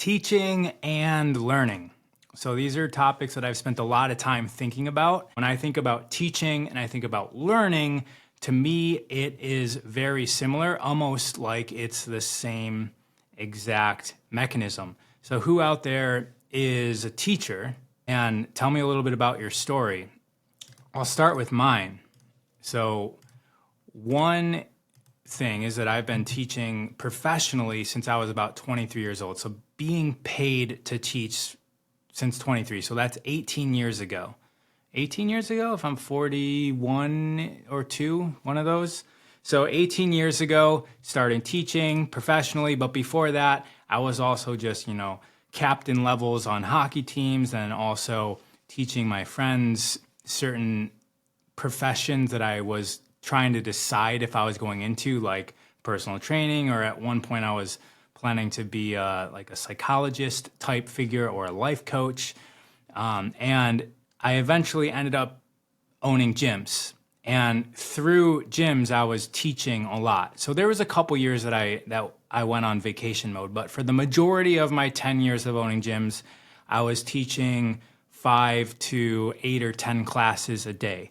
Teaching and learning. So these are topics that I've spent a lot of time thinking about. When I think about teaching and I think about learning, to me, it is very similar, almost like it's the same exact mechanism. So who out there is a teacher? And tell me a little bit about your story. I'll start with mine. So one thing is that I've been teaching professionally since I was about 23 years old. So being paid to teach since 23. So that's 18 years ago. 18 years ago, if I'm 41 or 2, one of those. So 18 years ago, starting teaching professionally. But before that, I was also just, captain levels on hockey teams and also teaching my friends certain professions that I was trying to decide if I was going into, like personal training, or at one point I was planning to be like a psychologist type figure or a life coach. And I eventually ended up owning gyms. And through gyms, I was teaching a lot. So there was a couple years that I went on vacation mode. But for the majority of my 10 years of owning gyms, I was teaching 5 to 8 or 10 classes a day.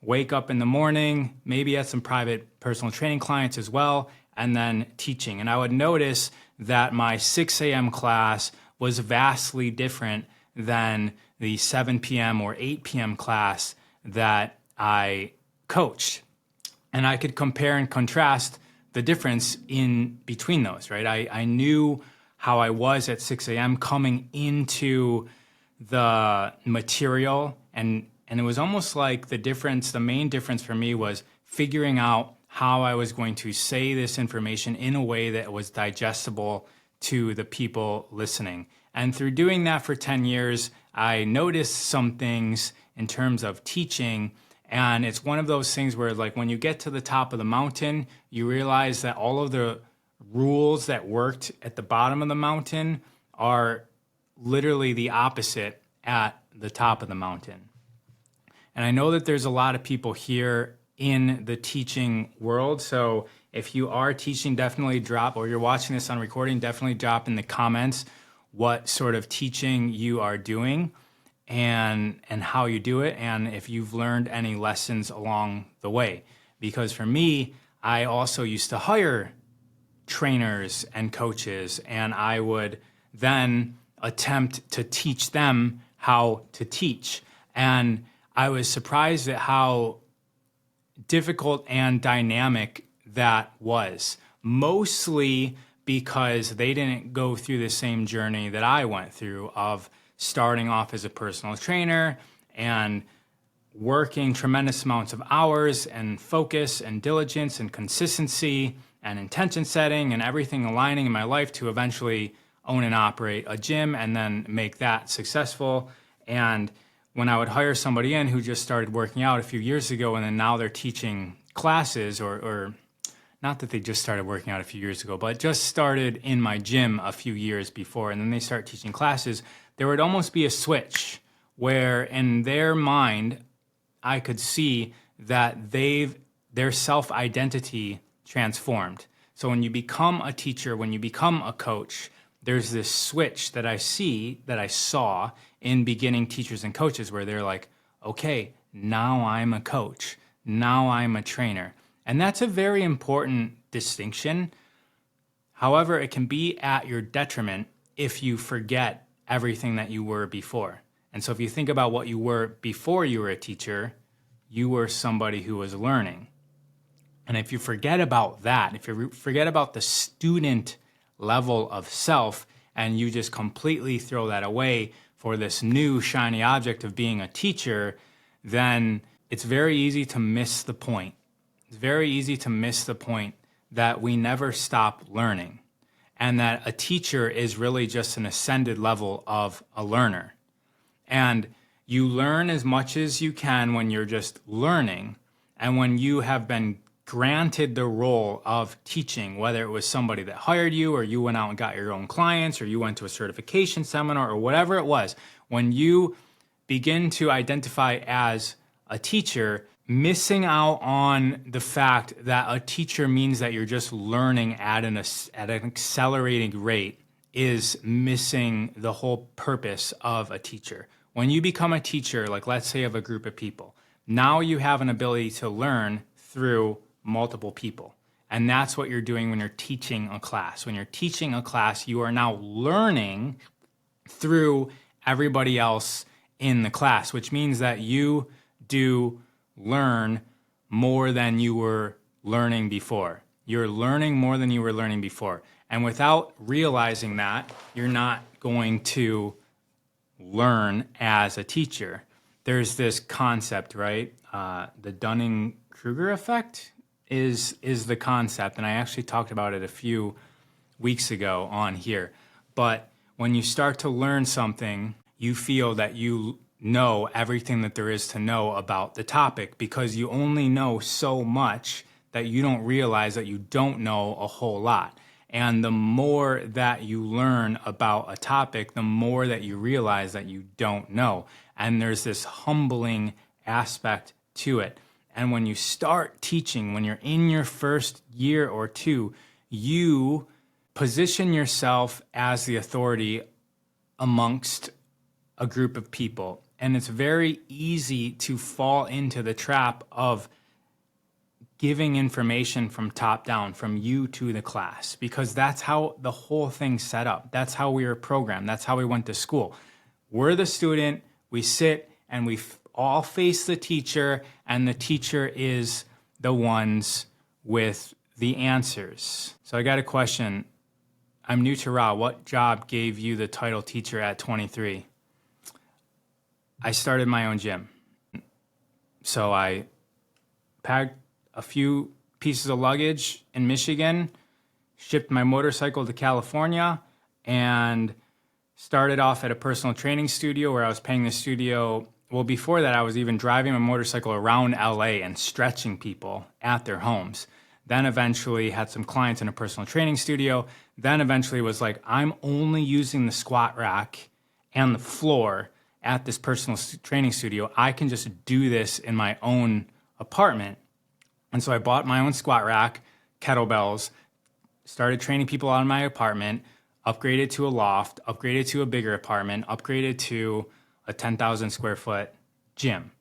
Wake up in the morning, maybe at some private personal training clients as well, and then teaching. And I would notice that my 6 a.m. class was vastly different than the 7 p.m. or 8 p.m. class that I coached. And I could compare and contrast the difference in between those, right? I knew how I was at 6 a.m. coming into the material, and it was almost like the main difference for me was figuring out how I was going to say this information in a way that was digestible to the people listening. And through doing that for 10 years, I noticed some things in terms of teaching. And it's one of those things where, like, when you get to the top of the mountain, you realize that all of the rules that worked at the bottom of the mountain are literally the opposite at the top of the mountain. And I know that there's a lot of people here in the teaching world. So if you are teaching, definitely drop, or you're watching this on recording, definitely drop in the comments what sort of teaching you are doing and how you do it, and if you've learned any lessons along the way. Because for me, I also used to hire trainers and coaches, and I would then attempt to teach them how to teach. And I was surprised at how difficult and dynamic that was, mostly because they didn't go through the same journey that I went through of starting off as a personal trainer and working tremendous amounts of hours and focus and diligence and consistency and intention setting and everything aligning in my life to eventually own and operate a gym and then make that successful. And when I would hire somebody in who just started working out a few years ago and then now they're teaching classes, or not that they just started working out a few years ago, but just started in my gym a few years before, and then they start teaching classes, there would almost be a switch where in their mind, I could see that their self-identity transformed. So when you become a teacher, when you become a coach, there's this switch that I saw in beginning teachers and coaches where they're like, okay, now I'm a coach. Now I'm a trainer. And that's a very important distinction. However, it can be at your detriment if you forget everything that you were before. And so if you think about what you were before you were a teacher, you were somebody who was learning. And if you forget about that, if you forget about the student level of self and you just completely throw that away for this new shiny object of being a teacher, then it's very easy to miss the point. It's very easy to miss the point that we never stop learning, and that a teacher is really just an ascended level of a learner. And you learn as much as you can when you're just learning, and when you have been granted the role of teaching, whether it was somebody that hired you, or you went out and got your own clients, or you went to a certification seminar, or whatever it was, when you begin to identify as a teacher, missing out on the fact that a teacher means that you're just learning at an accelerating rate is missing the whole purpose of a teacher. When you become a teacher, like let's say of a group of people, now you have an ability to learn through multiple people. And that's what you're doing when you're teaching a class. When you're teaching a class, you are now learning through everybody else in the class, which means that you do learn more than you were learning before. You're learning more than you were learning before. And without realizing that, you're not going to learn as a teacher. There's this concept, right? The Dunning-Kruger effect is the concept. And I actually talked about it a few weeks ago on here. But when you start to learn something, you feel that you know everything that there is to know about the topic because you only know so much that you don't realize that you don't know a whole lot. And the more that you learn about a topic, the more that you realize that you don't know. And there's this humbling aspect to it. And when you start teaching, when you're in your first year or two, you position yourself as the authority amongst a group of people. And it's very easy to fall into the trap of giving information from top down, from you to the class, because that's how the whole thing's set up. That's how we were programmed. That's how we went to school. We're the student, we sit and we all face the teacher, and the teacher is the ones with the answers. So I got a question. I'm new to Ra. What job gave you the title teacher at 23? I started my own gym. So I packed a few pieces of luggage in Michigan, shipped my motorcycle to California, and started off at a personal training studio where I was paying the studio. Well, before that, I was even driving my motorcycle around LA and stretching people at their homes. Then eventually had some clients in a personal training studio. Then eventually was like, I'm only using the squat rack and the floor at this personal training studio. I can just do this in my own apartment. And so I bought my own squat rack, kettlebells, started training people out of my apartment, upgraded to a loft, upgraded to a bigger apartment, upgraded to a 10,000 square foot gym.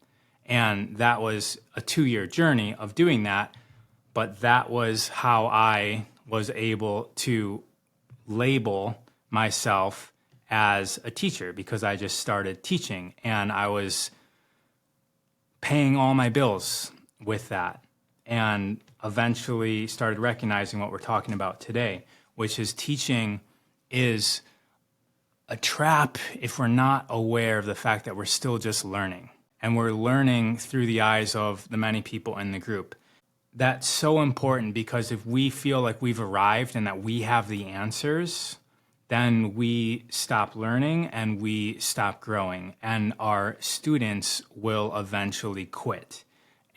And that was a 2-year journey of doing that. But that was how I was able to label myself as a teacher, because I just started teaching and I was paying all my bills with that. And eventually started recognizing what we're talking about today, which is teaching is a trap if we're not aware of the fact that we're still just learning. And we're learning through the eyes of the many people in the group. That's so important, because if we feel like we've arrived and that we have the answers, then we stop learning and we stop growing. And our students will eventually quit.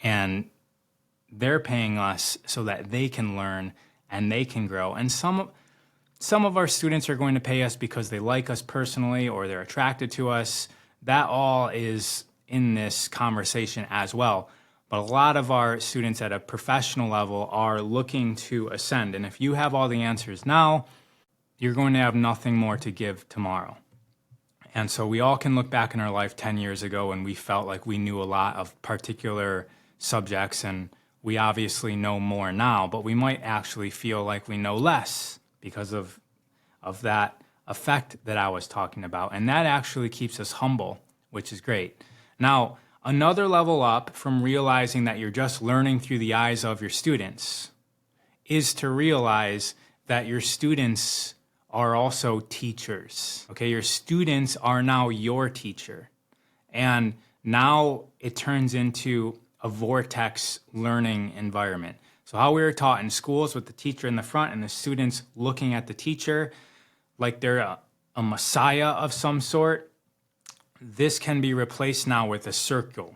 And they're paying us so that they can learn and they can grow. And some of our students are going to pay us because they like us personally or they're attracted to us. That all is in this conversation as well. But a lot of our students at a professional level are looking to ascend. And if you have all the answers now, you're going to have nothing more to give tomorrow. And so we all can look back in our life 10 years ago and we felt like we knew a lot of particular subjects, and we obviously know more now, but we might actually feel like we know less because of that effect that I was talking about. And that actually keeps us humble, which is great. Now, another level up from realizing that you're just learning through the eyes of your students is to realize that your students are also teachers. Okay, your students are now your teacher. And now it turns into a vortex learning environment. So how we were taught in schools with the teacher in the front and the students looking at the teacher like they're a messiah of some sort, this can be replaced now with a circle.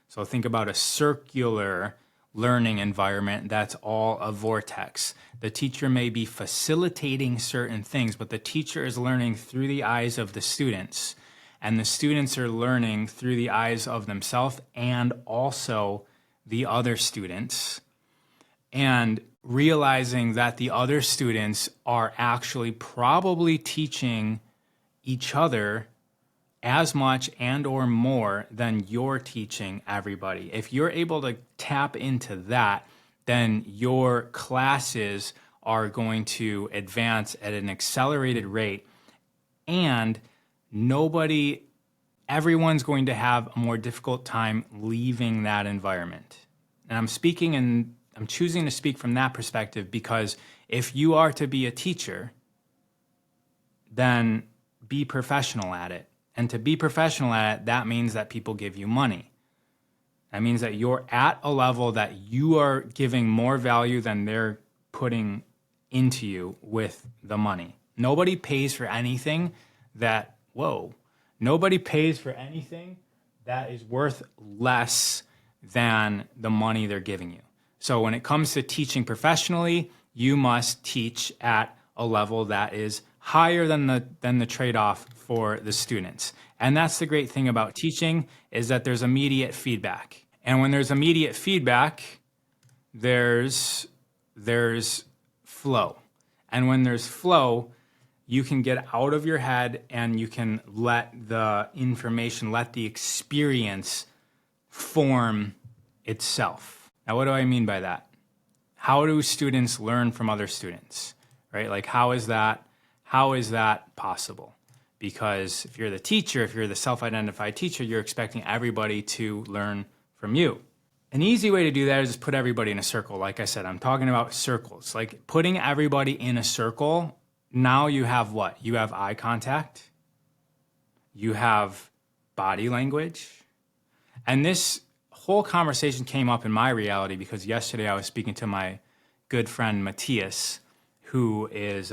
So think about a circular learning environment that's all a vortex. The teacher may be facilitating certain things, but the teacher is learning through the eyes of the students. And the students are learning through the eyes of themselves and also the other students. and realizing that the other students are actually probably teaching each other as much and or more than you're teaching everybody. If you're able to tap into that, then your classes are going to advance at an accelerated rate, and everyone's going to have a more difficult time leaving that environment. And I'm choosing to speak from that perspective because if you are to be a teacher, then be professional at it. And to be professional at it, that means that people give you money. That means that you're at a level that you are giving more value than they're putting into you with the money. Nobody pays for anything nobody pays for anything that is worth less than the money they're giving you. So when it comes to teaching professionally, you must teach at a level that is higher than the trade-off for the students. And that's the great thing about teaching, is that there's immediate feedback. And when there's immediate feedback, there's flow. And when there's flow, you can get out of your head and you can let the information, let the experience form itself. Now, what do I mean by that? How do students learn from other students, right? Like, how is that possible? Because if you're the teacher, if you're the self-identified teacher, you're expecting everybody to learn from you. An easy way to do that is just put everybody in a circle. Like I said, I'm talking about circles. Like putting everybody in a circle, now you have what? You have eye contact. You have body language. And this whole conversation came up in my reality because yesterday I was speaking to my good friend Matthias, who is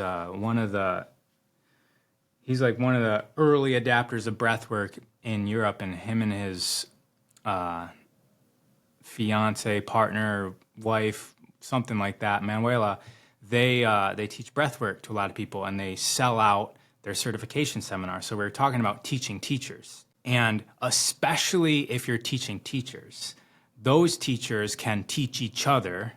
he's like one of the early adapters of breathwork in Europe, and him and his fiance, partner, wife, something like that, Manuela, they teach breathwork to a lot of people, and they sell out their certification seminar. So we're talking about teaching teachers. And especially if you're teaching teachers, those teachers can teach each other,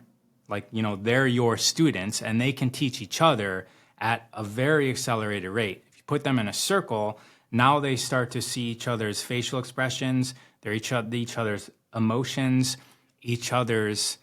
like, they're your students, and they can teach each other at a very accelerated rate. If you put them in a circle, now they start to see each other's facial expressions, they're each other's emotions, each other's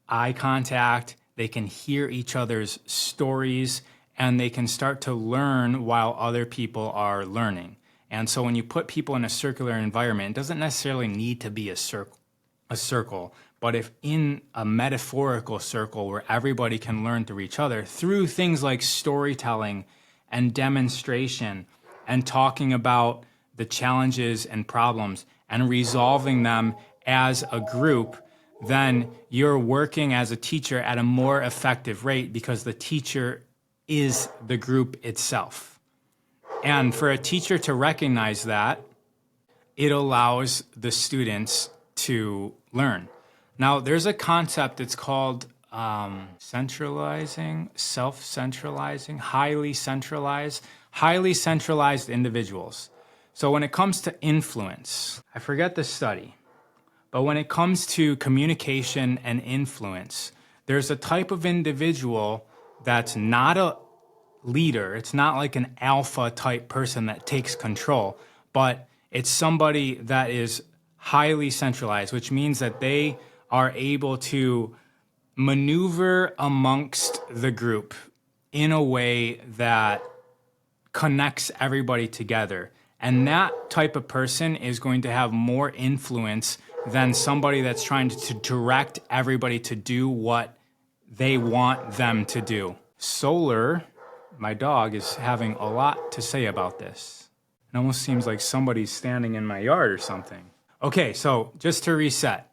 eye contact, they can hear each other's stories, and they can start to learn while other people are learning. And so when you put people in a circular environment, it doesn't necessarily need to be a circle, but if in a metaphorical circle where everybody can learn through each other through things like storytelling and demonstration and talking about the challenges and problems and resolving them as a group, then you're working as a teacher at a more effective rate because the teacher is the group itself. And for a teacher to recognize that, it allows the students to learn. Now, there's a concept that's called centralizing, self-centralizing, highly centralized individuals. So when it comes to influence, I forget the study, but when it comes to communication and influence, there's a type of individual that's not a leader. It's not like an alpha type person that takes control, but it's somebody that is highly centralized, which means that they are able to maneuver amongst the group in a way that connects everybody together. And that type of person is going to have more influence than somebody that's trying to direct everybody to do what they want them to do. Solar, my dog, is having a lot to say about this. It almost seems like somebody's standing in my yard or something. Okay, so just to reset,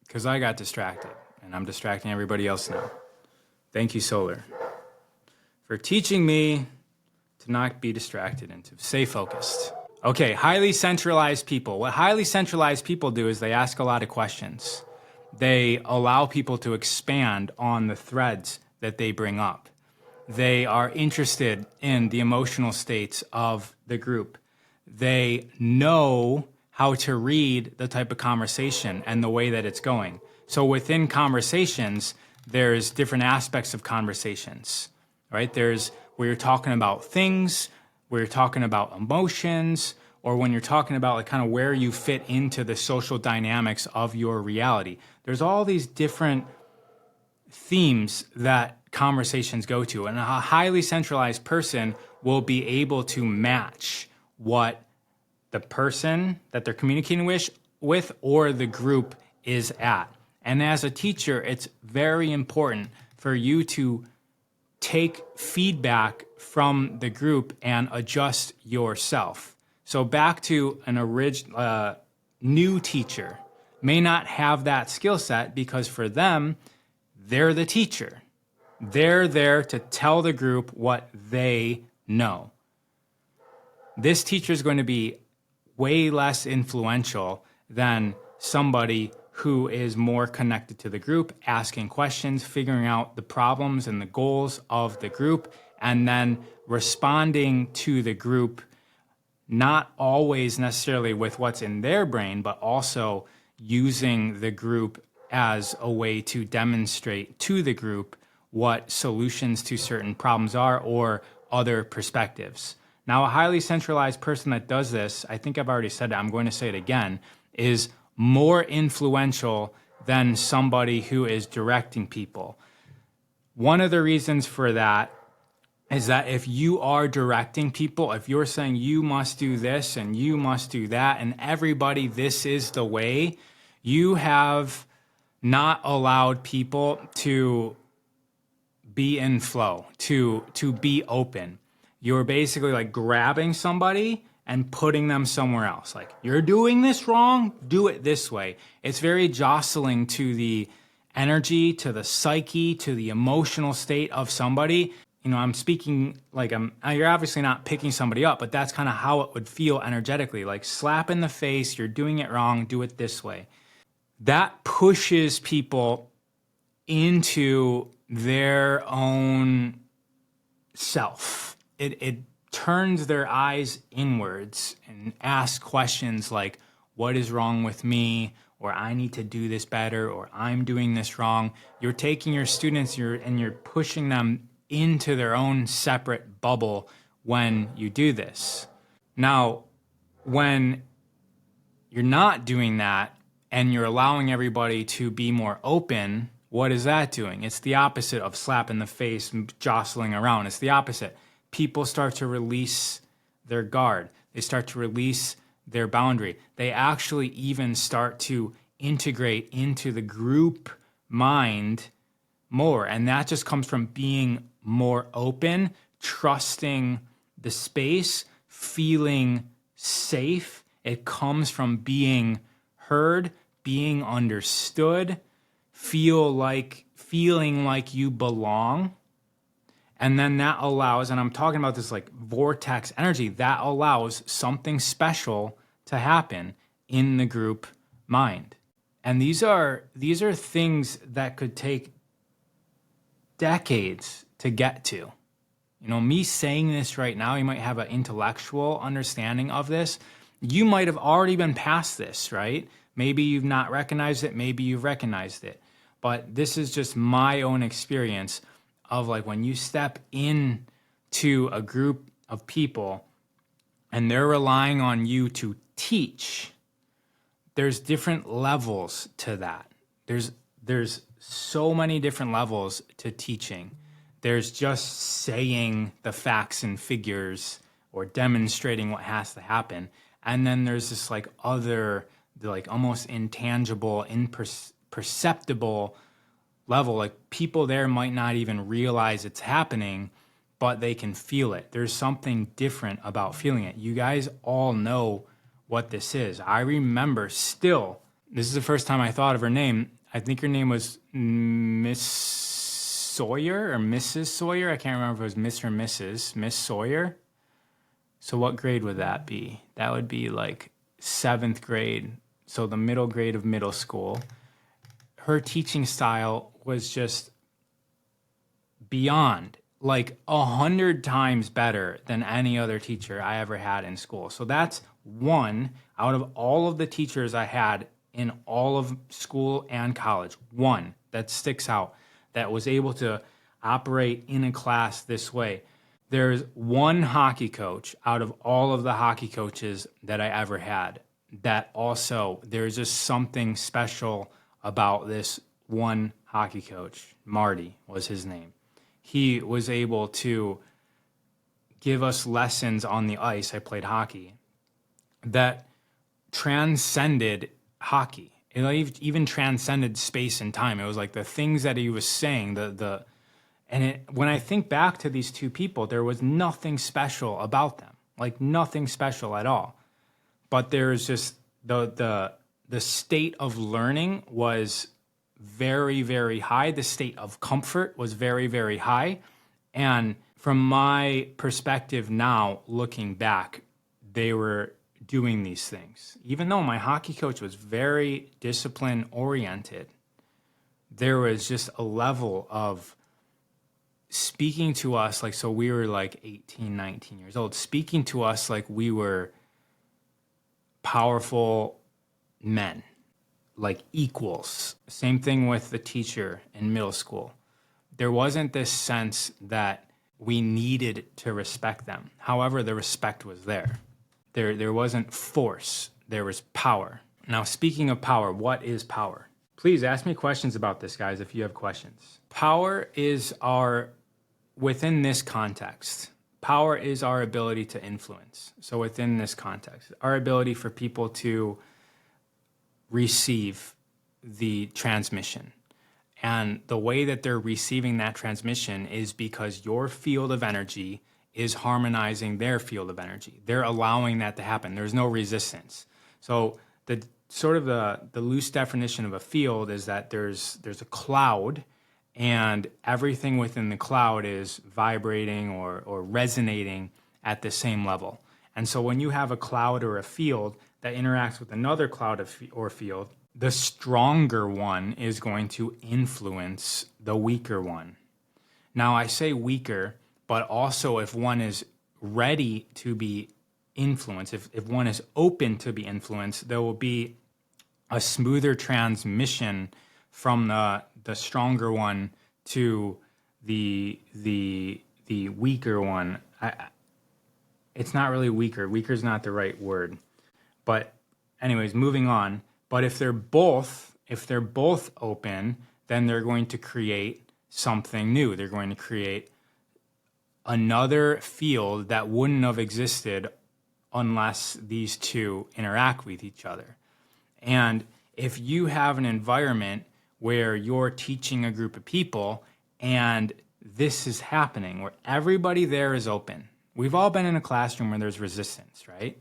because I got distracted, and I'm distracting everybody else now. Thank you, Solar, for teaching me to not be distracted and to stay focused. Okay, highly centralized people. What highly centralized people do is they ask a lot of questions. They allow people to expand on the threads that they bring up. They are interested in the emotional states of the group. They know how to read the type of conversation and the way that it's going. So within conversations, there's different aspects of conversations, right? There's where you're talking about things, where you're talking about emotions, or when you're talking about like kind of where you fit into the social dynamics of your reality. There's all these different themes that conversations go to, and a highly centralized person will be able to match what the person that they're communicating with or the group is at. And as a teacher, it's very important for you to take feedback from the group and adjust yourself. So back to an new teacher may not have that skill set because for them, they're the teacher. They're there to tell the group what they know. This teacher is going to be way less influential than somebody who is more connected to the group, asking questions, figuring out the problems and the goals of the group, and then responding to the group, not always necessarily with what's in their brain, but also using the group as a way to demonstrate to the group what solutions to certain problems are or other perspectives. Now, a highly centralized person that does this, I think I've already said it, I'm going to say it again, is more influential than somebody who is directing people. One of the reasons for that is that if you are directing people, if you're saying you must do this and you must do that, and everybody, this is the way, you have not allowed people to be in flow, to be open. You're basically like grabbing somebody and putting them somewhere else. Like, you're doing this wrong, do it this way. It's very jostling to the energy, to the psyche, to the emotional state of somebody. You know, I'm speaking like you're obviously not picking somebody up, but that's kind of how it would feel energetically. Like, slap in the face, you're doing it wrong, do it this way. That pushes people into their own self. It turns their eyes inwards and asks questions like, what is wrong with me? Or I need to do this better, or I'm doing this wrong. You're taking your students and you're pushing them into their own separate bubble when you do this. Now, when you're not doing that and you're allowing everybody to be more open, what is that doing? It's the opposite of slap in the face and jostling around. It's the opposite. People start to release their guard. They start to release their boundary. They actually even start to integrate into the group mind more. And that just comes from being more open, trusting the space, feeling safe. It comes from being heard, being understood, feeling like you belong. And then that allows, and I'm talking about this like vortex energy, that allows something special to happen in the group mind. And these are things that could take decades to get to. You know, me saying this right now, you might have an intellectual understanding of this. You might have already been past this, right? Maybe you've not recognized it, maybe you've recognized it. But this is just my own experience of like when you step in to a group of people and they're relying on you to teach, there's different levels to that. There's so many different levels to teaching. There's just saying the facts and figures or demonstrating what has to happen. And then there's this like other, like almost intangible, imperceptible level. Like people there might not even realize it's happening, but they can feel it. There's something different about feeling it. You guys all know what this is. I remember still, this is the first time I thought of her name. I think her name was Miss Sawyer or Mrs. Sawyer. I can't remember if it was Miss or Mrs. Miss Sawyer. So what grade would that be? That would be like 7th grade. So the middle grade of middle school. Her teaching style was just beyond, like 100 times better than any other teacher I ever had in school. So that's one out of all of the teachers I had in all of school and college, one that sticks out. that was able to operate in a class this way. There's one hockey coach out of all of the hockey coaches that I ever had that also, there's just something special about this one hockey coach. Marty was his name. He was able to give us lessons on the ice. I played hockey that transcended hockey. It even transcended space and time. It was like the things that he was saying, when I think back to these two people, there was nothing special about them, like nothing special at all. But there's just the state of learning was very, very high. The state of comfort was very, very high. And from my perspective now, looking back, they were doing these things. Even though my hockey coach was very discipline oriented, there was just a level of speaking to us like, so we were like 18, 19 years old, speaking to us like we were powerful men, like equals. Same thing with the teacher in middle school. There wasn't this sense that we needed to respect them. However, the respect was there. There wasn't force, there was power. Now, speaking of power, what is power? Please ask me questions about this, guys, if you have questions. Power is within this context, power is our ability to influence. So within this context, our ability for people to receive the transmission. And the way that they're receiving that transmission is because your field of energy is harmonizing their field of energy. They're allowing that to happen. There's no resistance. So the loose definition of a field is that there's a cloud, and everything within the cloud is vibrating or resonating at the same level. And so when you have a cloud or a field that interacts with another cloud or field, the stronger one is going to influence the weaker one. Now, I say weaker, but also if one is ready to be influenced, if one is open to be influenced, there will be a smoother transmission from the stronger one to the weaker one. It's not really weaker. Weaker is not the right word. But anyways, moving on. But if they're both open, then they're going to create something new. They're going to create another field that wouldn't have existed unless these two interact with each other. And if you have an environment where you're teaching a group of people and this is happening, where everybody there is open. We've all been in a classroom where there's resistance, right?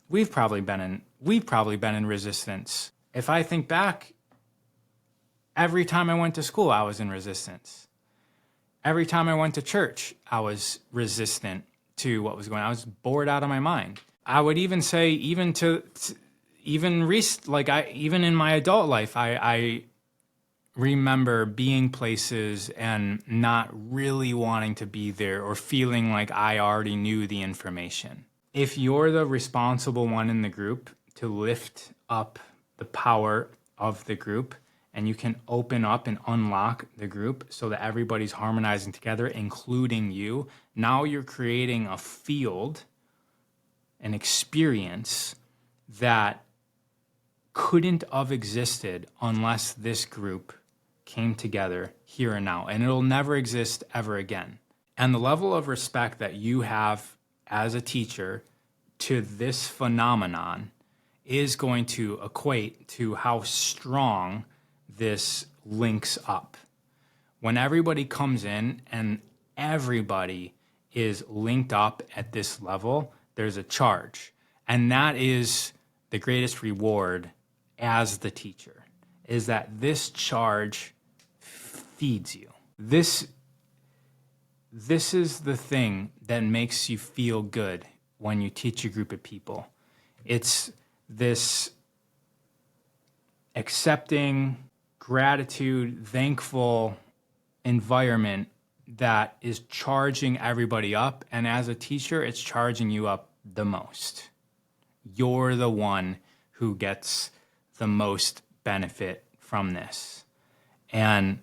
We've probably been in resistance. If I think back, every time I went to school, I was in resistance. Every time I went to church, I was resistant to what was going on. I was bored out of my mind. I would even say, even in my adult life, I remember being places and not really wanting to be there or feeling like I already knew the information. If you're the responsible one in the group to lift up the power of the group, and you can open up and unlock the group so that everybody's harmonizing together, including you, now you're creating a field, an experience that couldn't have existed unless this group came together here and now, and it'll never exist ever again. And the level of respect that you have as a teacher to this phenomenon is going to equate to how strong this links up. When everybody comes in and everybody is linked up at this level, there's a charge. And that is the greatest reward as the teacher, is that this charge feeds you. This is the thing that makes you feel good when you teach a group of people. It's this accepting, gratitude, thankful environment that is charging everybody up. And as a teacher, it's charging you up the most. You're the one who gets the most benefit from this. And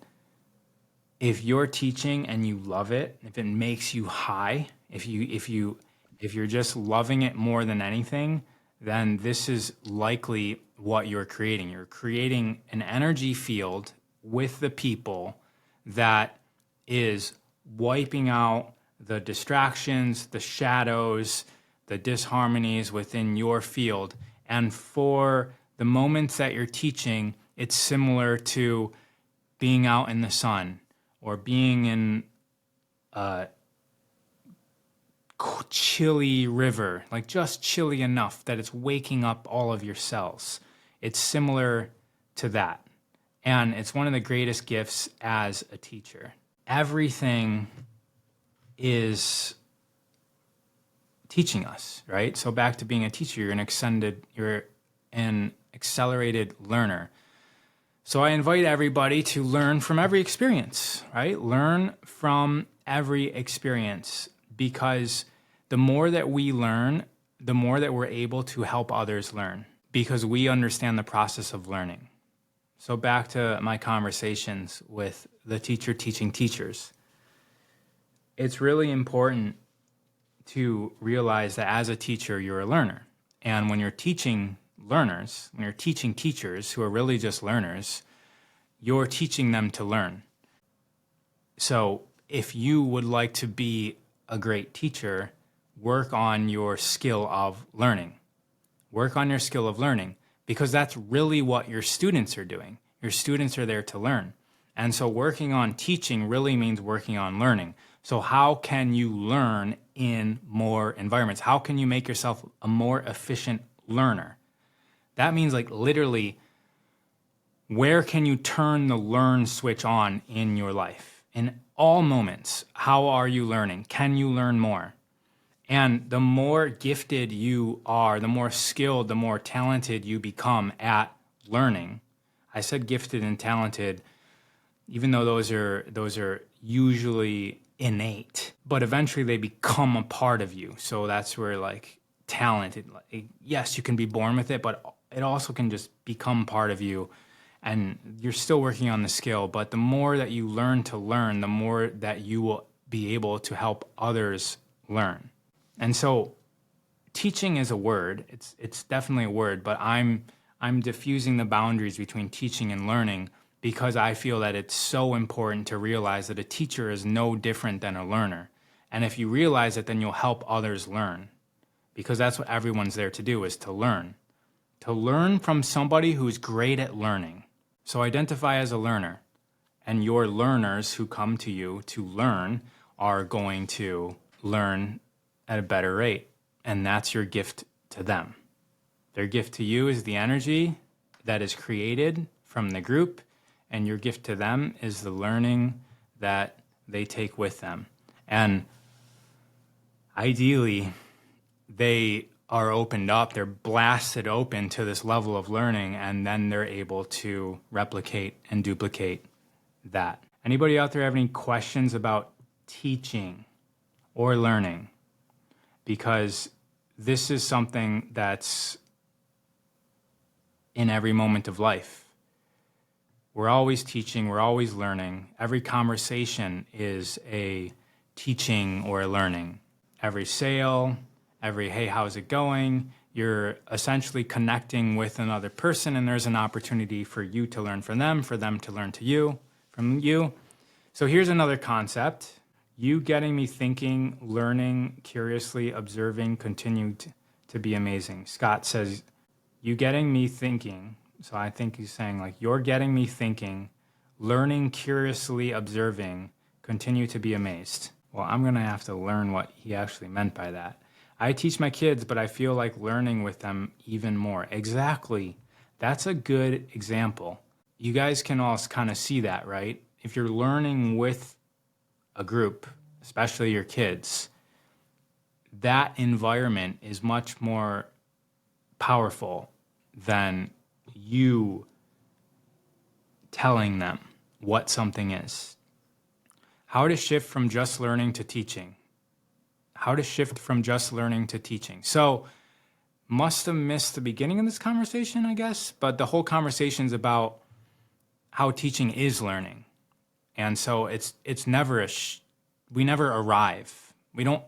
if you're teaching and you love it, if it makes you high, if you're just loving it more than anything, then this is likely what you're creating. You're creating an energy field with the people that is wiping out the distractions, the shadows, the disharmonies within your field. And for the moments that you're teaching, it's similar to being out in the sun or being in a chilly river, like just chilly enough that it's waking up all of your cells. It's similar to that. And it's one of the greatest gifts as a teacher. Everything is teaching us, right? So back to being a teacher, you're an accelerated learner. So I invite everybody to learn from every experience, right? Learn from every experience, because the more that we learn, the more that we're able to help others learn, because we understand the process of learning. So back to my conversations with the teacher teaching teachers. It's really important to realize that as a teacher, you're a learner. And when you're teaching learners, when you're teaching teachers who are really just learners, you're teaching them to learn. So if you would like to be a great teacher, work on your skill of learning. Work on your skill of learning, because that's really what your students are doing. Your students are there to learn. And so working on teaching really means working on learning. So how can you learn in more environments? How can you make yourself a more efficient learner? That means like literally, where can you turn the learn switch on in your life? In all moments, how are you learning? Can you learn more? And the more gifted you are, the more skilled, the more talented you become at learning. I said gifted and talented, even though those are usually innate, but eventually they become a part of you. So that's where like talented, like, yes, you can be born with it, but it also can just become part of you. And you're still working on the skill, but the more that you learn to learn, the more that you will be able to help others learn. And so teaching is a word. It's definitely a word, but I'm diffusing the boundaries between teaching and learning, because I feel that it's so important to realize that a teacher is no different than a learner. And if you realize it, then you'll help others learn, because that's what everyone's there to do, is to learn from somebody who's great at learning. So identify as a learner, and your learners who come to you to learn are going to learn at a better rate. And that's your gift to them. Their gift to you is the energy that is created from the group, and your gift to them is the learning that they take with them. And ideally, they are opened up, they're blasted open to this level of learning, and then they're able to replicate and duplicate that. Anybody out there have any questions about teaching or learning? Because this is something that's in every moment of life. We're always teaching, we're always learning. Every conversation is a teaching or a learning. Every sale, every, hey, how's it going? You're essentially connecting with another person, and there's an opportunity for you to learn from them to learn from you. So here's another concept. You getting me thinking, learning, curiously observing, continue to be amazing. Scott says, you getting me thinking. So I think he's saying like, you're getting me thinking, learning, curiously observing, continue to be amazed. Well, I'm going to have to learn what he actually meant by that. I teach my kids, but I feel like learning with them even more. Exactly. That's a good example. You guys can all kind of see that, right? If you're learning with a group, especially your kids, that environment is much more powerful than you telling them what something is. How to shift from just learning to teaching. How to shift from just learning to teaching. So, must have missed the beginning of this conversation, I guess, but the whole conversation is about how teaching is learning. And so it's never we never arrive.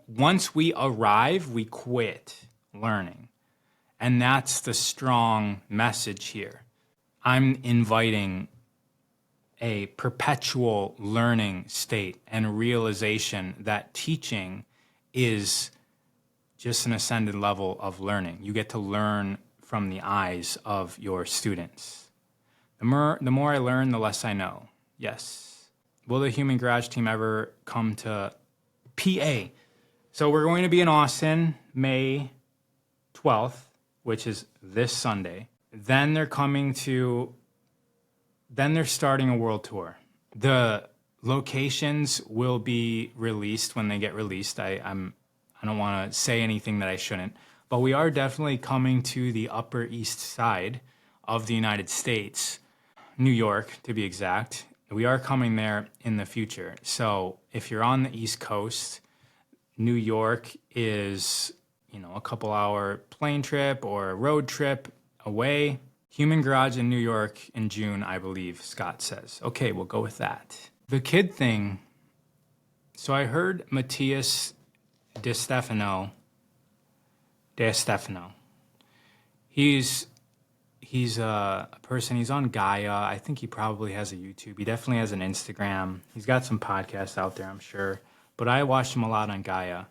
Once we arrive, we quit learning. And that's the strong message here. I'm inviting a perpetual learning state and realization that teaching is just an ascended level of learning. You get to learn from the eyes of your students. The more I learn, the less I know. Yes. Will the Human Garage team ever come to PA? So we're going to be in Austin, May 12th, which is this Sunday. Then they're starting a world tour. The locations will be released when they get released. I don't want to say anything that I shouldn't, but we are definitely coming to the Upper East Side of the United States, New York to be exact. We are coming there in the future. So if you're on the East Coast, New York is, a couple hour plane trip or a road trip away. Human Garage in New York in June, I believe, Scott says. Okay, we'll go with that. The kid thing. So I heard Matthias De Stefano. He's a person, he's on Gaia. I think he probably has a YouTube. He definitely has an Instagram. He's got some podcasts out there, I'm sure. But I watched him a lot on Gaia.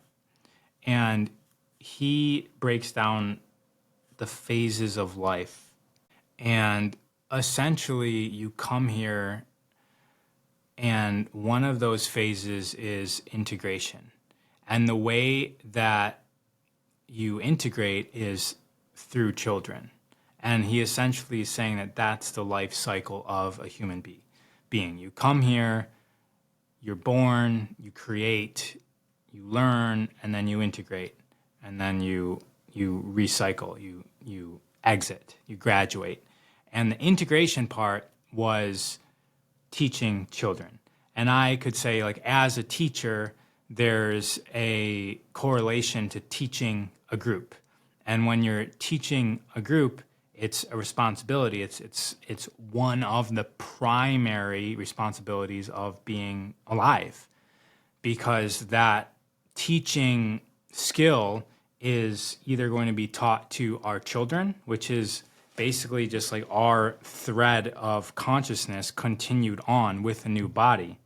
And he breaks down the phases of life. And essentially, you come here, and one of those phases is integration. And the way that you integrate is through children. And he essentially is saying that that's the life cycle of a human being. You come here, you're born, you create, you learn, and then you integrate. And then you recycle, you exit, you graduate. And the integration part was teaching children. And I could say, as a teacher, there's a correlation to teaching a group. And when you're teaching a group, it's a responsibility. It's one of the primary responsibilities of being alive, because that teaching skill is either going to be taught to our children, which is basically just like our thread of consciousness continued on with a new body.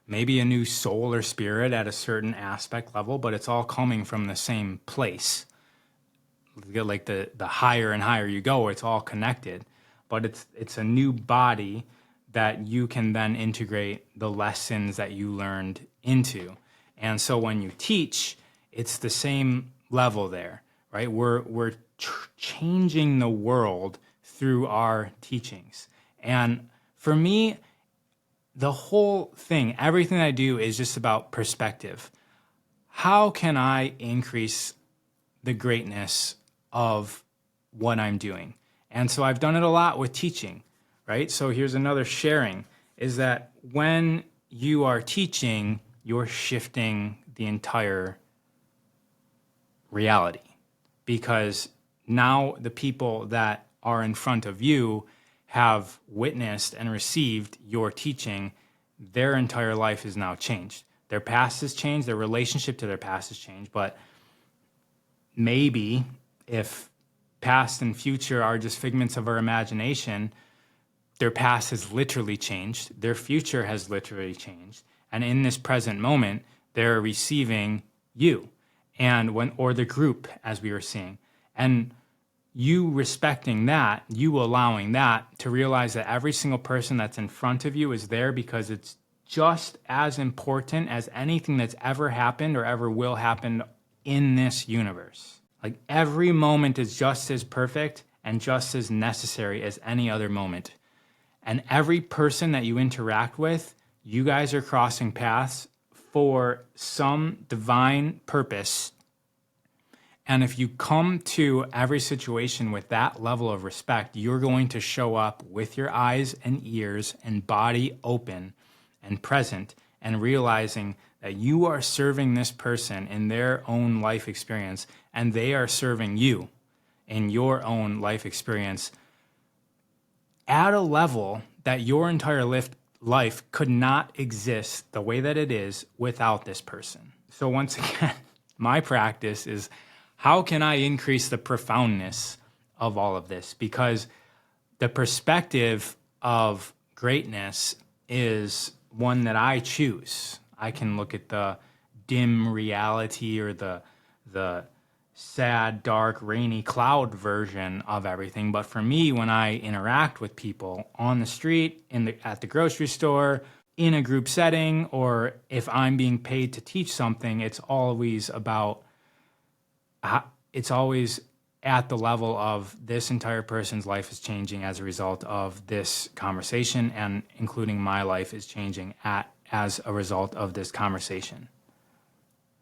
Maybe a new soul or spirit at a certain aspect level, but it's all coming from the same place. Like the higher and higher you go, it's all connected. But it's a new body that you can then integrate the lessons that you learned into. And so when you teach, it's the same level there, right? We're changing the world through our teachings. And for me, the whole thing, everything I do is just about perspective. How can I increase the greatness of what I'm doing? And so I've done it a lot with teaching, right? So here's another sharing, is that when you are teaching, you're shifting the entire reality, because now the people that are in front of you have witnessed and received your teaching. Their entire life is now changed. Their past has changed, their relationship to their past has changed, but maybe if past and future are just figments of our imagination, their past has literally changed, their future has literally changed, and in this present moment, they're receiving you, or the group, as we were seeing. And you respecting that, you allowing that to realize that every single person that's in front of you is there because it's just as important as anything that's ever happened or ever will happen in this universe. Like every moment is just as perfect and just as necessary as any other moment. And every person that you interact with, you guys are crossing paths for some divine purpose. And if you come to every situation with that level of respect, you're going to show up with your eyes and ears and body open and present, and realizing that you are serving this person in their own life experience, and they are serving you in your own life experience at a level that your entire life could not exist the way that it is without this person. So once again, my practice is, how can I increase the profoundness of all of this? Because the perspective of greatness is one that I choose. I can look at the dim reality or the sad, dark, rainy cloud version of everything. But for me, when I interact with people on the street, at the grocery store, in a group setting, or if I'm being paid to teach something, it's always at the level of this entire person's life is changing as a result of this conversation, and including my life is changing as a result of this conversation.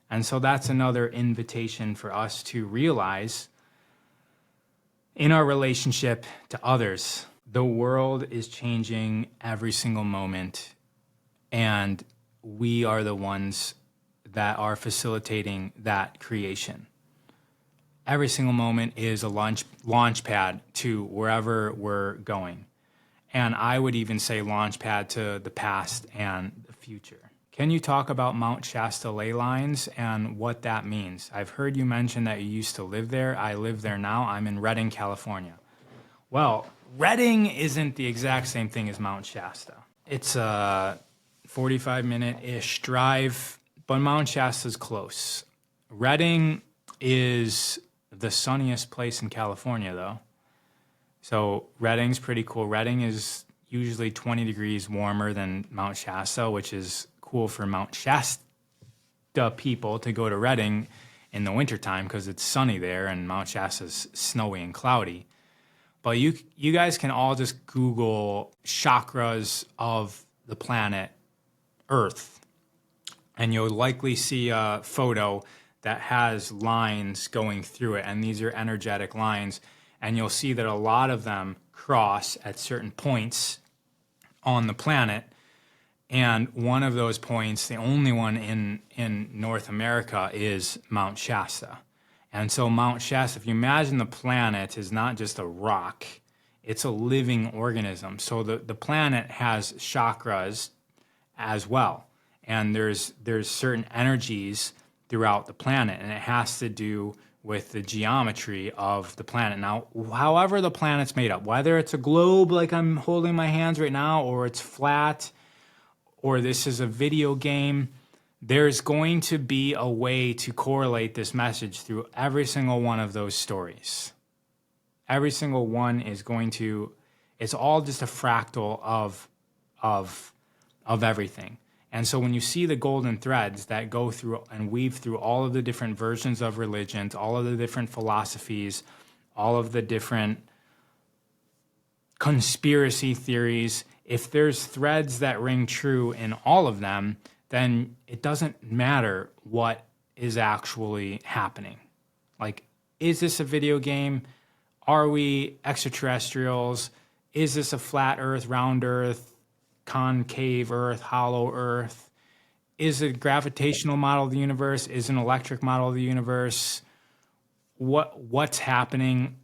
And so that's another invitation for us to realize in our relationship to others, the world is changing every single moment, and we are the ones that are facilitating that creation. Every single moment is a launch pad to wherever we're going. And I would even say launch pad to the past and the future. Can you talk about Mount Shasta ley lines and what that means? I've heard you mention that you used to live there. I live there now. I'm in Redding, California. Well, Redding isn't the exact same thing as Mount Shasta. It's a 45-minute-ish drive, but Mount Shasta's close. Redding is the sunniest place in California, though. So Redding's pretty cool. Redding is usually 20 degrees warmer than Mount Shasta, which is cool for Mount Shasta people to go to Redding in the wintertime because it's sunny there and Mount Shasta's snowy and cloudy. But you guys can all just Google chakras of the planet Earth, and you'll likely see a photo that has lines going through it, and these are energetic lines, and you'll see that a lot of them cross at certain points on the planet. And one of those points, the only one in North America, is Mount Shasta. And so Mount Shasta, if you imagine the planet is not just a rock, it's a living organism. So the planet has chakras as well. And there's certain energies throughout the planet, and it has to do with the geometry of the planet. Now, however the planet's made up, whether it's a globe like I'm holding my hands right now, or it's flat, or this is a video game, there's going to be a way to correlate this message through every single one of those stories. Every single one is going to, it's all just a fractal of everything. And so when you see the golden threads that go through and weave through all of the different versions of religions, all of the different philosophies, all of the different conspiracy theories, if there's threads that ring true in all of them, then it doesn't matter what is actually happening. Like, is this a video game? Are we extraterrestrials? Is this a flat Earth, round Earth, concave Earth, hollow Earth? Is it a gravitational model of the universe? Is it an electric model of the universe? What's happening?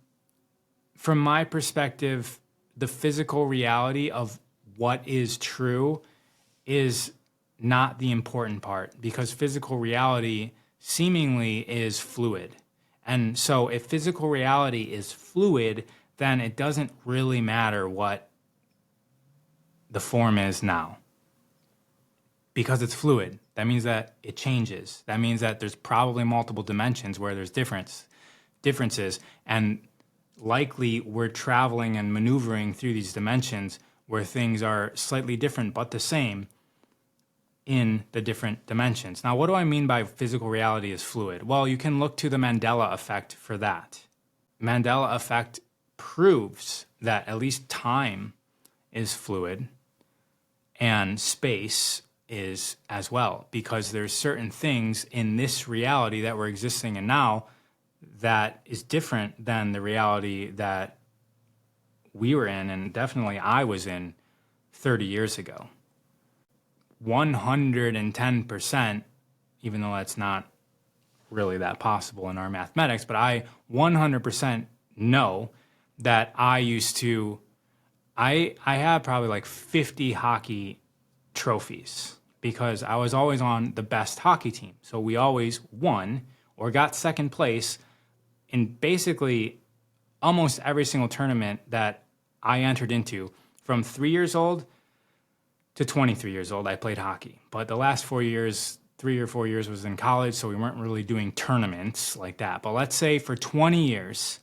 From my perspective, the physical reality of what is true is not the important part, because physical reality seemingly is fluid. And so if physical reality is fluid, then it doesn't really matter what the form is now, because it's fluid. That means that it changes. That means that there's probably multiple dimensions where there's differences, and likely we're traveling and maneuvering through these dimensions where things are slightly different but the same in the different dimensions. Now, what do I mean by physical reality is fluid? Well, you can look to the Mandela effect for that. Mandela effect proves that at least time is fluid and space is as well, because there's certain things in this reality that we're existing in now that is different than the reality that we were in, and definitely I was in 30 years ago. 110%, even though that's not really that possible in our mathematics, but I 100% know that I have probably like 50 hockey trophies because I was always on the best hockey team. So we always won or got second place in basically almost every single tournament that I entered into. From 3 years old to 23 years old, I played hockey. But the last 4 years, 3 or 4 years was in college, so we weren't really doing tournaments like that. But let's say for 20 years,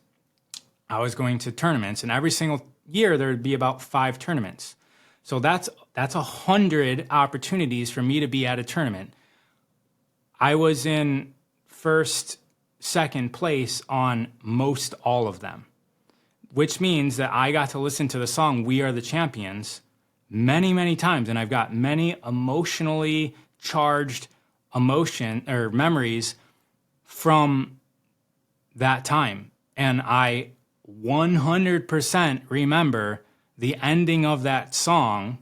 I was going to tournaments, and every single year there would be about 5 tournaments. So that's 100 opportunities for me to be at a tournament. I was in first, second place on most all of them, which means that I got to listen to the song "We Are the Champions" many, many times, and I've got many emotionally charged memories from that time. And I 100% remember the ending of that song,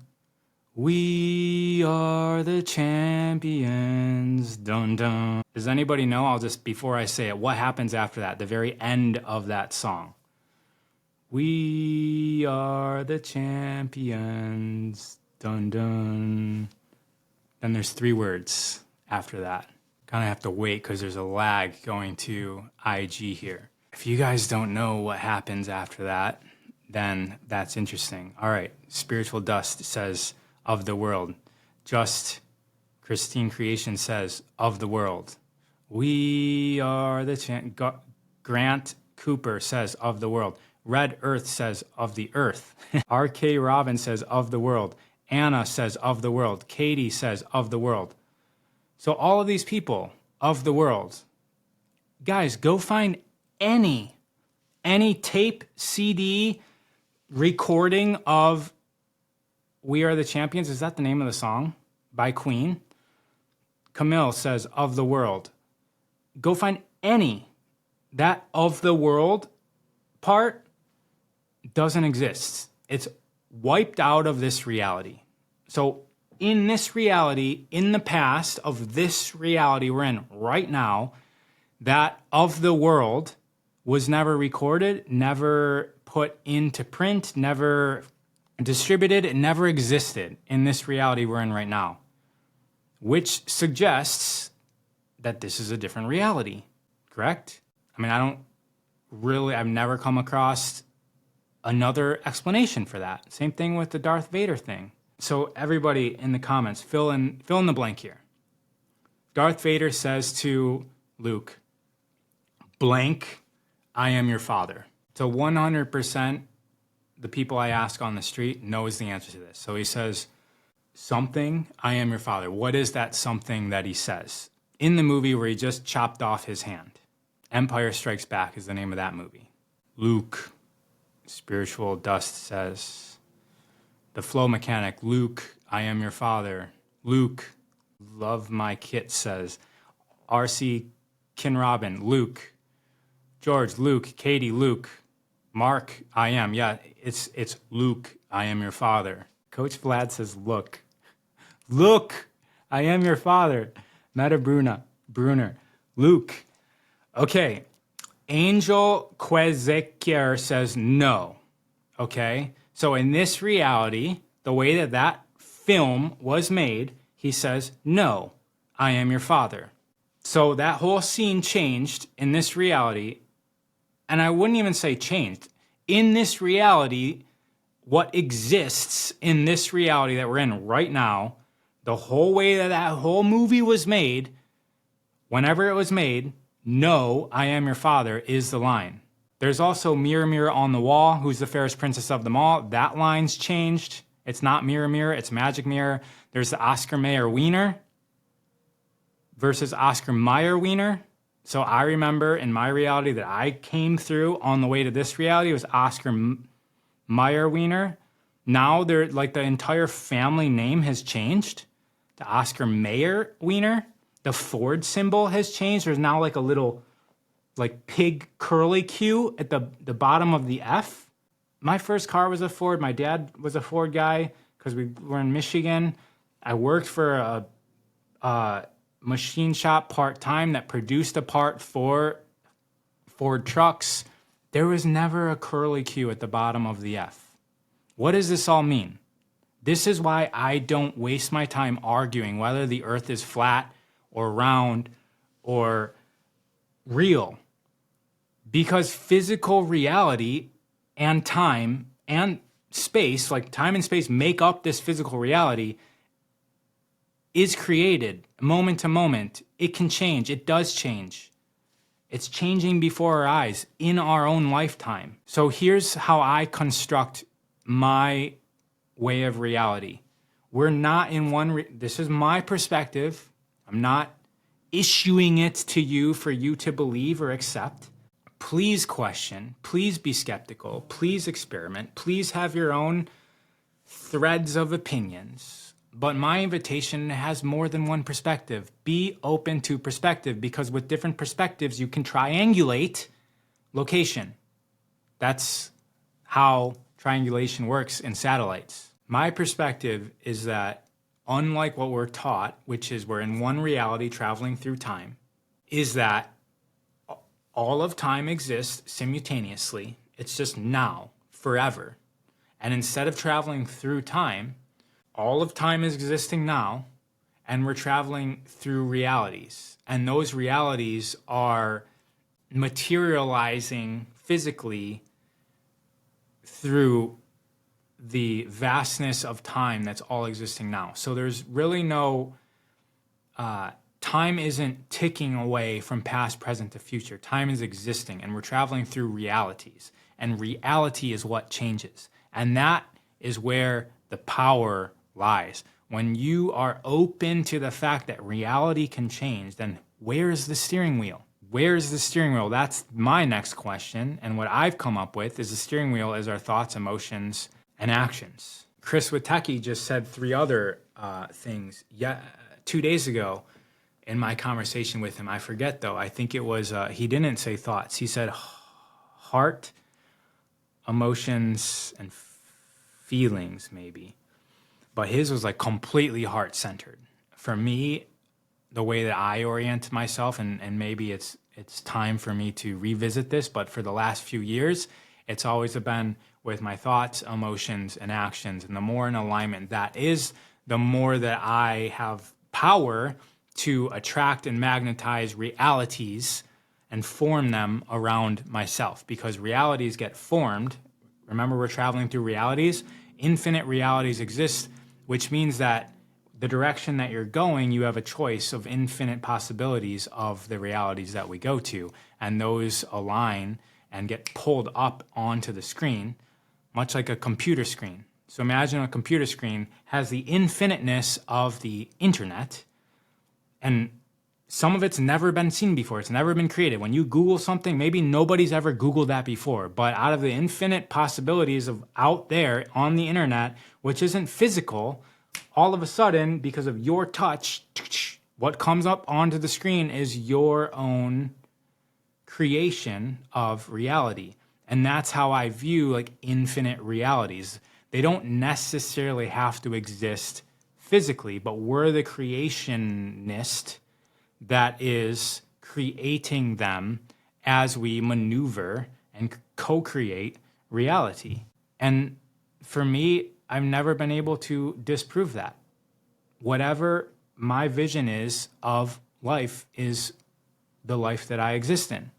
"We are the champions, dun dun." Does anybody know? I'll just, before I say it, what happens after that, the very end of that song? "We are the champions, dun dun." Then there's 3 words after that. Kind of have to wait because there's a lag going to IG here. If you guys don't know what happens after that, then that's interesting. All right, Spiritual Dust says, "Of the world." Just Christine Creation says, "Of the world." We are the Grant Cooper says, "Of the world." Red Earth says, "Of the earth." RK Robin says, "Of the world." Anna says, "Of the world." Katie says, "Of the world." So all of these people, of the world. Guys, go find any tape, CD, recording of "We Are the Champions." Is that the name of the song? By Queen. Camille says, "Of the world." Go find any. That "of the world" part doesn't exist. It's wiped out of this reality. So in this reality, in the past of this reality we're in right now, that "of the world" was never recorded, never put into print, never distributed, it never existed in this reality we're in right now, which suggests that this is a different reality, correct? I mean, I've never come across another explanation for that. Same thing with the Darth Vader thing. So everybody in the comments, fill in the blank here. Darth Vader says to Luke, "Blank, I am your father." So 100% the people I ask on the street knows the answer to this. So he says, "Something, I am your father." What is that something that he says? In the movie where he just chopped off his hand. Empire Strikes Back is the name of that movie. Luke, Spiritual Dust says, the Flow Mechanic, "Luke, I am your father." Luke, Love My Kit says, RC Kinrobin, Luke. George, Luke. Katie, Luke. Mark, I am. Yeah, it's Luke, I am your father. Coach Vlad says, "Look. Look, I am your father." Meta Bruner. Luke. Okay. Angel Quezekier says no. Okay. So in this reality, the way that film was made, he says, "No, I am your father." So that whole scene changed in this reality. And I wouldn't even say changed. In this reality, what exists in this reality that we're in right now, the whole way that whole movie was made, whenever it was made, "No, I am your father" is the line. There's also "Mirror, Mirror on the Wall, who's the fairest princess of them all." That line's changed. It's not "Mirror, Mirror," it's "Magic Mirror." There's the Oscar Mayer Wiener versus Oscar Mayer Wiener. So I remember in my reality that I came through on the way to this reality was Oscar Mayer Wiener. Now they're like the entire family name has changed to Oscar Mayer Wiener. The Ford symbol has changed. There's now like a little like pig curly Q at the bottom of the F. My first car was a Ford. My dad was a Ford guy because we were in Michigan. I worked for a machine shop part-time that produced a part for Ford trucks. There was never a curly Q at the bottom of the F. What does this all mean? This is why I don't waste my time arguing whether the earth is flat or round or real. Because physical reality and time and space, like time and space make up this physical reality, is created moment to moment. It can change. It does change. It's changing before our eyes in our own lifetime. So here's how I construct my way of reality. We're not in one, this is my perspective. I'm not issuing it to you for you to believe or accept. Please question, please be skeptical, please experiment, please have your own threads of opinions. But my invitation has more than one perspective. Be open to perspective, because with different perspectives, you can triangulate location. That's how triangulation works in satellites. My perspective is that unlike what we're taught, which is we're in one reality traveling through time, is that all of time exists simultaneously. It's just now, forever. And instead of traveling through time, all of time is existing now, and we're traveling through realities. And those realities are materializing physically through the vastness of time that's all existing now. So there's really no, time isn't ticking away from past, present to future. Time is existing, and we're traveling through realities. And reality is what changes. And that is where the power lies. When you are open to the fact that reality can change, then where's the steering wheel? Where's the steering wheel? That's my next question. And what I've come up with is the steering wheel is our thoughts, emotions, and actions. Chris Witecki just said 3 other things 2 days ago in my conversation with him. I forget though. I think it was, he didn't say thoughts. He said heart, emotions, and feelings maybe. But his was like completely heart-centered. For me, the way that I orient myself, and maybe it's time for me to revisit this, but for the last few years, it's always been with my thoughts, emotions, and actions. And the more in alignment that is, the more that I have power to attract and magnetize realities and form them around myself. Because realities get formed. Remember, we're traveling through realities. Infinite realities exist, which means that the direction that you're going, you have a choice of infinite possibilities of the realities that we go to. And those align and get pulled up onto the screen, much like a computer screen. So imagine a computer screen has the infiniteness of the internet, and some of it's never been seen before. It's never been created. When you Google something, maybe nobody's ever Googled that before. But out of the infinite possibilities of out there on the internet, which isn't physical, all of a sudden, because of your touch, what comes up onto the screen is your own creation of reality. And that's how I view like infinite realities. They don't necessarily have to exist physically, but we're the creationist that is creating them as we maneuver and co-create reality. And for me, I've never been able to disprove that. Whatever my vision is of life is the life that I exist in.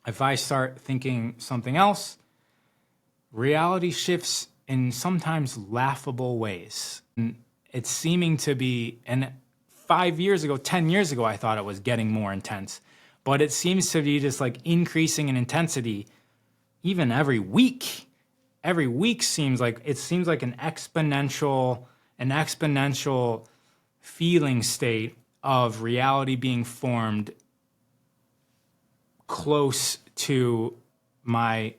If I start thinking something else, reality shifts in sometimes laughable ways. And it's seeming to be, and 5 years ago, 10 years ago, I thought it was getting more intense. But it seems to be just like increasing in intensity even every week. Every week seems like an exponential feeling state of reality being formed close to my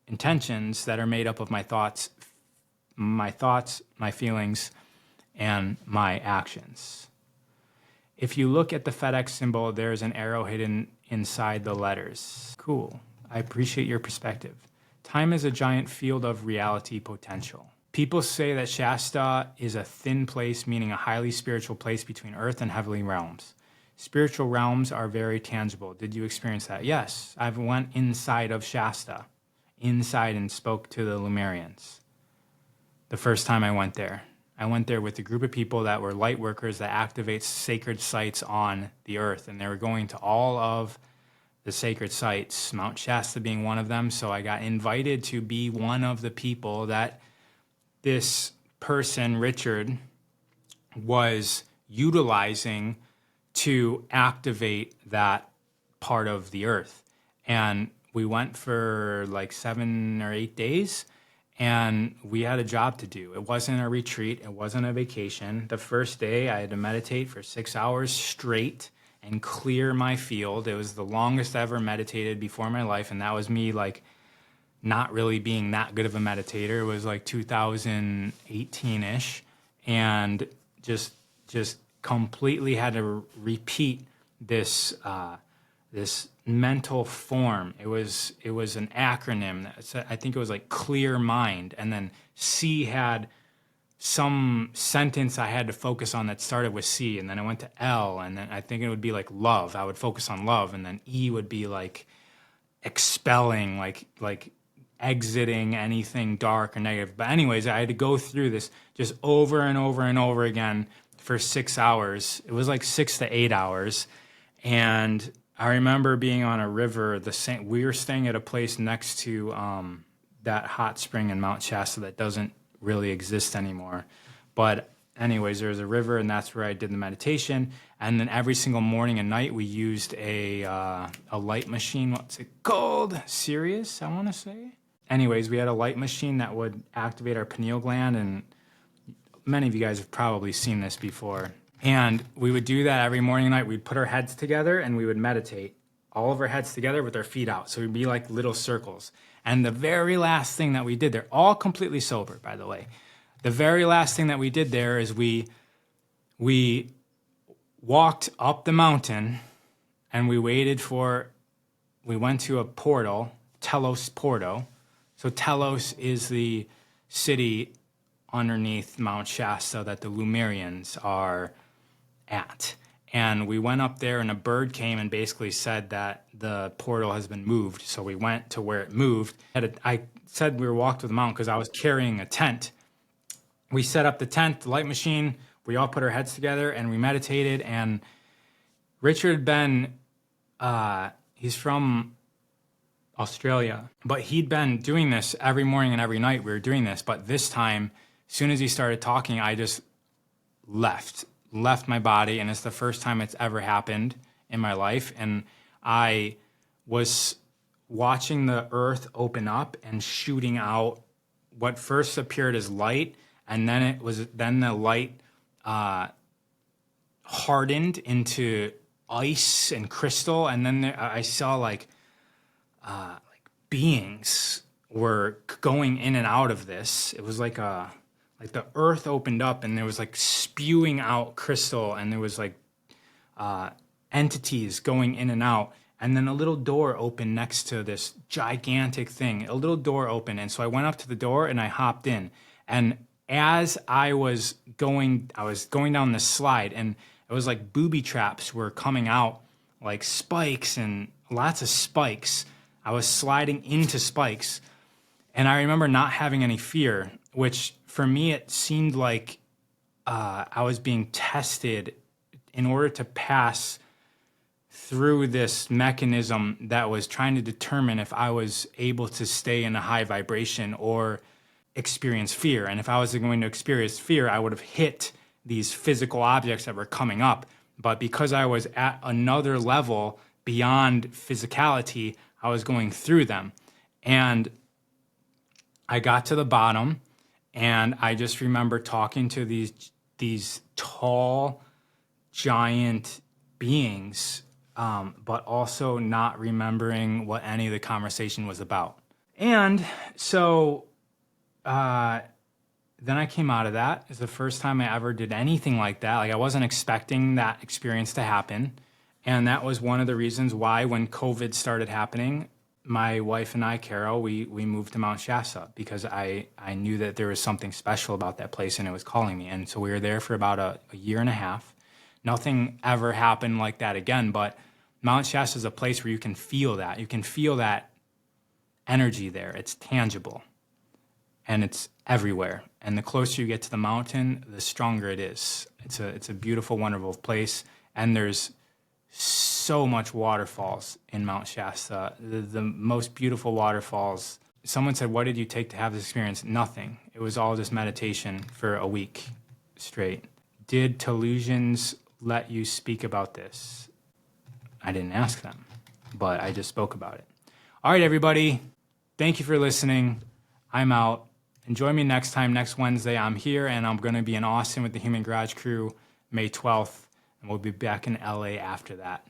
intentions that are made up of my thoughts, my feelings, and my actions. If you look at the FedEx symbol, there's an arrow hidden inside the letters. Cool. I appreciate your perspective. Time is a giant field of reality potential. People say that Shasta is a thin place, meaning a highly spiritual place between earth and heavenly realms. Spiritual realms are very tangible. Did you experience that? Yes. I went inside of Shasta, inside, and spoke to the Lemurians. the first time I went there. I went there with a group of people that were light workers that activate sacred sites on the earth. And they were going to all of the sacred sites, Mount Shasta being one of them. So I got invited to be one of the people that this person, Richard, was utilizing to activate that part of the earth. And we went for like 7 or 8 days, and we had a job to do. It wasn't a retreat. It wasn't a vacation. The first day I had to meditate for 6 hours straight and clear my field. It was the longest I ever meditated before in my life. And that was me like not really being that good of a meditator. It was like 2018-ish. And just completely had to repeat this this mental form. It was an acronym. I think it was like clear mind, and then C had some sentence I had to focus on that started with C, and then I went to L, and then I think it would be like love. I would focus on love, and then E would be like expelling, like exiting anything dark or negative. But anyways, I had to go through this just over and over and over again for 6 hours. It was like 6 to 8 hours. And I remember being on a river. We were staying at a place next to that hot spring in Mount Shasta that doesn't really exist anymore. But anyways, there was a river, and that's where I did the meditation. And then every single morning and night, we used a light machine. What's it called? Sirius, I want to say. Anyways, we had a light machine that would activate our pineal gland, and many of you guys have probably seen this before. And we would do that every morning and night. We'd put our heads together and we would meditate. All of our heads together with our feet out. So we'd be like little circles. And the very last thing that we did, they're all completely sober, by the way. The very last thing that we did there is we walked up the mountain, and we went to a portal, Telos Porto. So Telos is the city underneath Mount Shasta that the Lemurians are at. And we went up there, and a bird came and basically said that the portal has been moved. So we went to where it moved. I said we walked to the mountain because I was carrying a tent. We set up the tent, the light machine. We all put our heads together, and we meditated. And Richard Ben, he's from Australia, but he'd been doing this every morning and every night. We were doing this, but this time, as soon as he started talking, I just left my body, and it's the first time it's ever happened in my life. And I was watching the earth open up and shooting out what first appeared as light, and then the light hardened into ice and crystal, and then I saw like beings were going in and out of this. It was like the earth opened up, and there was like spewing out crystal, and there was like entities going in and out. And then a little door opened next to this gigantic thing. A little door opened, and so I went up to the door and I hopped in. And as I was going down this slide, and it was like booby traps were coming out, like spikes and lots of spikes. I was sliding into spikes, and I remember not having any fear, which for me it seemed like I was being tested in order to pass through this mechanism that was trying to determine if I was able to stay in a high vibration or experience fear. And if I was going to experience fear, I would have hit these physical objects that were coming up. But because I was at another level beyond physicality, I was going through them. And I got to the bottom, and I just remember talking to these tall, giant beings, but also not remembering what any of the conversation was about. And so then I came out of that. It's the first time I ever did anything like that. Like, I wasn't expecting that experience to happen. And that was one of the reasons why when COVID started happening, my wife and I, Carol, we moved to Mount Shasta, because I knew that there was something special about that place and it was calling me. And so we were there for about a year and a half. Nothing ever happened like that again, but Mount Shasta is a place where you can feel that. You can feel that energy there. It's tangible. and it's everywhere. And the closer you get to the mountain, the stronger it is. It's a beautiful, wonderful place, and there's so much waterfalls in Mount Shasta. The most beautiful waterfalls. Someone said, "What did you take to have this experience?" Nothing. It was all just meditation for a week straight. Did Telesians let you speak about this? I didn't ask them, but I just spoke about it. All right, everybody. Thank you for listening. I'm out. Enjoy me next time. Next Wednesday, I'm here, and I'm going to be in Austin with the Human Garage crew May 12th, and we'll be back in LA after that.